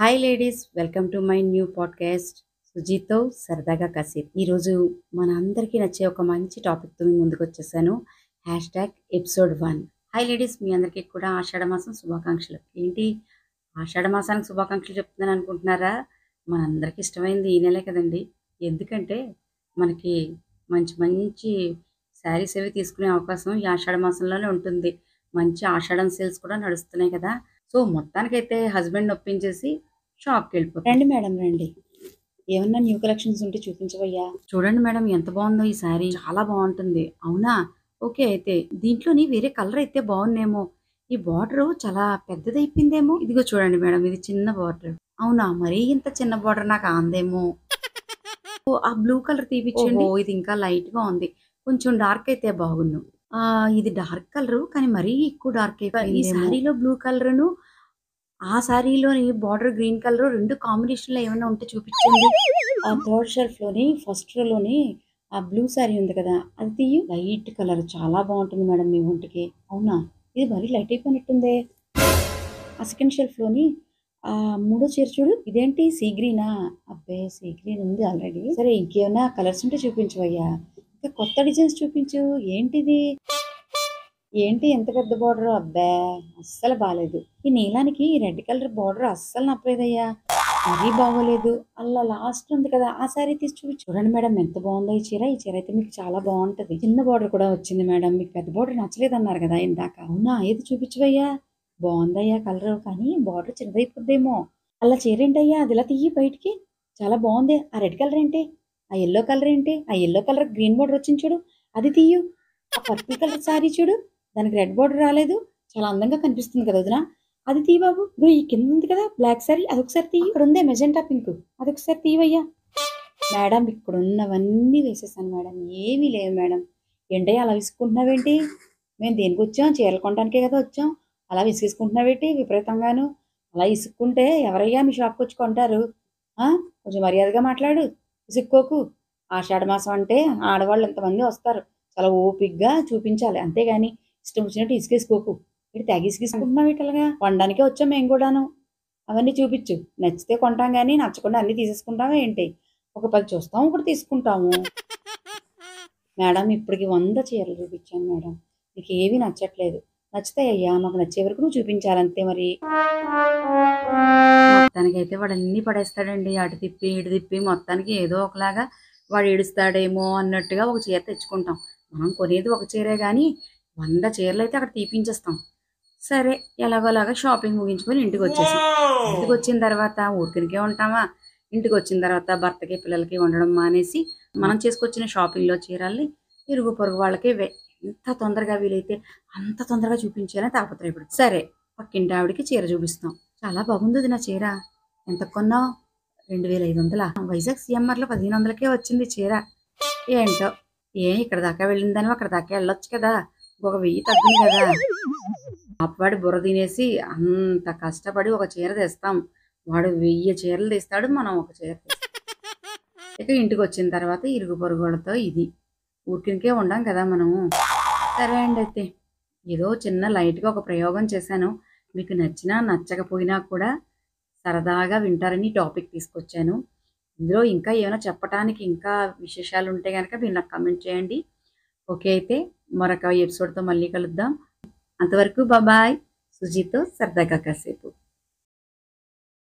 Hi ladies, welcome to my new podcast సుజీత్తో సరదాగా కాసేపు. ఈరోజు మన అందరికీ నచ్చే ఒక మంచి టాపిక్తో మీ ముందుకు వచ్చేసాను. #episode 1. హాయ్ లేడీస్, మీ అందరికీ కూడా ఆషాఢ మాసం శుభాకాంక్షలు. ఏంటి ఆషాఢ మాసానికి శుభాకాంక్షలు చెప్తున్నాను అనుకుంటున్నారా? మనందరికీ ఇష్టమైంది ఈ నెలే కదండి. ఎందుకంటే మనకి మంచి మంచి శారీస్ అవి తీసుకునే అవకాశం ఈ ఆషాఢ మాసంలోనే ఉంటుంది. మంచి ఆషాఢం సేల్స్ కూడా నడుస్తున్నాయి కదా. సో మొత్తానికైతే హస్బెండ్ ఒప్పించేసి షాప్కి వెళ్ళిపోతాం. రండి మేడం రండి, ఏమన్నా న్యూ కలెక్షన్స్ ఉంటే చూపించవయ్యా. చూడండి మేడం, ఎంత బాగుందో ఈ శారీ, చాలా బాగుంటుంది. అవునా, ఓకే. అయితే దీంట్లోని వేరే కలర్ అయితే బాగుందేమో. ఈ బార్డర్ చాలా పెద్దదైపోయిందేమో. ఇదిగో చూడండి మేడం, ఇది చిన్న బార్డర్. అవునా, మరీ ఇంత చిన్న బార్డర్ నాకు ఆందేమో. ఆ బ్లూ కలర్ తీపిచ్చండి. ఇది ఇంకా లైట్ గా ఉంది, కొంచెం డార్క్ అయితే బాగున్ను. ఇది డార్క్ కలర్ కానీ మరీ ఎక్కువ డార్క్ అయిపోయింది. ఈ శారీలో బ్లూ కలర్ను ఆ శారీలోని బార్డర్ గ్రీన్ కలర్ రెండు కాంబినేషన్లో ఏమైనా ఉంటే చూపించండి. ఆ థర్డ్ షెల్ఫ్ లోని ఫస్ట్ రోలోని ఆ బ్లూ శారీ ఉంది కదా, అది తీయు. లైట్ కలర్ చాలా బాగుంటుంది మేడం మీ ఒంటికి. అవునా, ఇది మరీ లైట్ అయిపోయినట్టుందే. ఆ సెకండ్ షెల్ఫ్ లోని ఆ మూడో చీర చూడు, ఇదేంటి సీ గ్రీనా? అబ్బే, సీ గ్రీన్ ఉంది ఆల్రెడీ. సరే, ఇంకేమైనా కలర్స్ ఉంటే చూపించవయ్యా. ఇంకా కొత్త డిజైన్స్ చూపించు. ఏంటిది, ఏంటి ఎంత పెద్ద బార్డర్? అబ్బా, అస్సలు బాగాలేదు. ఈ నీలానికి రెడ్ కలర్ బార్డర్ అస్సలు నప్పలేదయ్యా, మరీ బాగోలేదు. అలా లాస్ట్ ఉంది కదా, ఆ శారీ తీసి చూపించు. చూడండి మేడం, ఎంత బాగుందో ఈ చీర. ఈ చీర అయితే మీకు చాలా బాగుంటది. చిన్న బార్డర్ కూడా వచ్చింది మేడం. మీకు పెద్ద బార్డర్ నచ్చలేదన్నారు కదా ఇందాక. అవునా, ఏది చూపించవయ్యా. బాగుందయ్యా కలర్, కానీ బార్డర్ చిన్నదైపోద్దేమో. అలా చీర ఏంటయ్యా, అది ఇలా తీయి బయటికి. చాలా బాగుంది. ఆ రెడ్ కలర్ ఏంటి, ఆ ఎల్లో కలర్ ఏంటి, ఆ ఎల్లో కలర్ గ్రీన్ బార్డర్ వచ్చింది చూడు, అది తీయు. ఆ పర్పుల్ కలర్ శారీ చూడు, దానికి రెడ్ బార్డర్ రాలేదు, చాలా అందంగా కనిపిస్తుంది కదా వదిన. అది తీ బాబు. ఈ కింద ఉంది కదా బ్లాక్ శారీ, అదొకసారి తీ. ఇక్కడ ఉందే మెజెంటా పింక్, అదొకసారి తీవయ్యా. మేడం, ఇక్కడ ఉన్నవన్నీ వేసేసాను మేడం, ఏమీ లేవు మేడం. ఏంటయ్యా అలా విసుకుంటున్నావేంటి? మేము దేనికి వచ్చాం? చీరలు కొనడానికే కదా వచ్చాం. అలా విసిగేసుకుంటున్నావేంటి విపరీతంగాను? అలా ఇసుక్కుంటే ఎవరయ్యా మీ షాప్కి వచ్చి కొంటారు? కొంచెం మర్యాదగా మాట్లాడు, విసుక్కోకు. ఆషాఢ మాసం అంటే ఆడవాళ్ళు ఎంతమంది వస్తారు, చాలా ఓపిగ్గా చూపించాలి, అంతేగాని ఇష్టం వచ్చినట్టు ఇసుకేసుకోకు. ఇటు తెగ ఇసుకేసుకుంటున్నావు ఇటలాగా. కొనడానికే వచ్చాం మేము కూడాను. అవన్నీ చూపించు. నచ్చితే కొంటాం కానీ నచ్చకుండా అన్నీ తీసేసుకుంటామా ఏంటి? ఒక 10 చూస్తాం, ఒకటి తీసుకుంటాము. మేడం, ఇప్పటికి 100 చీరలు చూపించాను మేడం, మీకు ఏవి నచ్చట్లేదు. నచ్చుతాయ్యా, మాకు నచ్చే వరకు నువ్వు చూపించాలంతే. మరి మొత్తానికైతే వాడు అన్నీ పడేస్తాడండి, అటు తిప్పి ఇటు తిప్పి. మొత్తానికి ఏదో ఒకలాగా వాడు ఏడుస్తాడేమో అన్నట్టుగా ఒక చీర తెచ్చుకుంటాం. మనం కొనేది ఒక చీరే కానీ 100 చీరలు అయితే అక్కడ తీపించేస్తాం. సరే, ఎలాగోలాగా షాపింగ్ ముగించుకొని ఇంటికి వచ్చేసాం. ఇంటికి వచ్చిన తర్వాత ఊరికే ఉంటామా? ఇంటికి వచ్చిన తర్వాత భర్తకి పిల్లలకి వండడం మానేసి మనం చేసుకొచ్చిన షాపింగ్లో చీరల్ని ఇరుగు పొరుగు వాళ్ళకి ఎంత తొందరగా వీలైతే అంత తొందరగా చూపించాలని తాపత్రయపడు. సరే, పక్కింటి ఆవిడకి చీర చూపిస్తాం. చాలా బాగుంది నా చీర, ఎంత కొన్నావు? 2500. వైజాగ్ సిఎంఆర్లో 1500కే వచ్చింది చీర. ఏంటో, ఇక్కడ దాకా వెళ్ళిందని అక్కడ దాకా వెళ్ళొచ్చు కదా, ఒక 1000 తగ్గింది కదా. అప్పవాడి బుర్ర తినేసి అంత కష్టపడి ఒక చీర తెస్తాం, వాడు 1000 చీరలు తీస్తాడు, మనం ఒక చీర తీస్తాం. ఇక ఇంటికి వచ్చిన తర్వాత ఇరుగు పొరుగులతో ఇది ఊరికే ఉండం కదా మనము. సరే అండి, అయితే ఏదో చిన్న లైట్గా ఒక ప్రయోగం చేశాను. మీకు నచ్చినా నచ్చకపోయినా కూడా సరదాగా వింటారని టాపిక్ తీసుకొచ్చాను. ఇందులో ఇంకా ఏమైనా చెప్పడానికి ఇంకా విశేషాలు ఉంటే కనుక మీరు నాకు కమెంట్ చేయండి. ఓకే, అయితే మరొక ఎపిసోడ్తో మళ్ళీ కలుద్దాం. అంతవరకు బాయ్. సుజీత్తో సరదాగా కాసేపు.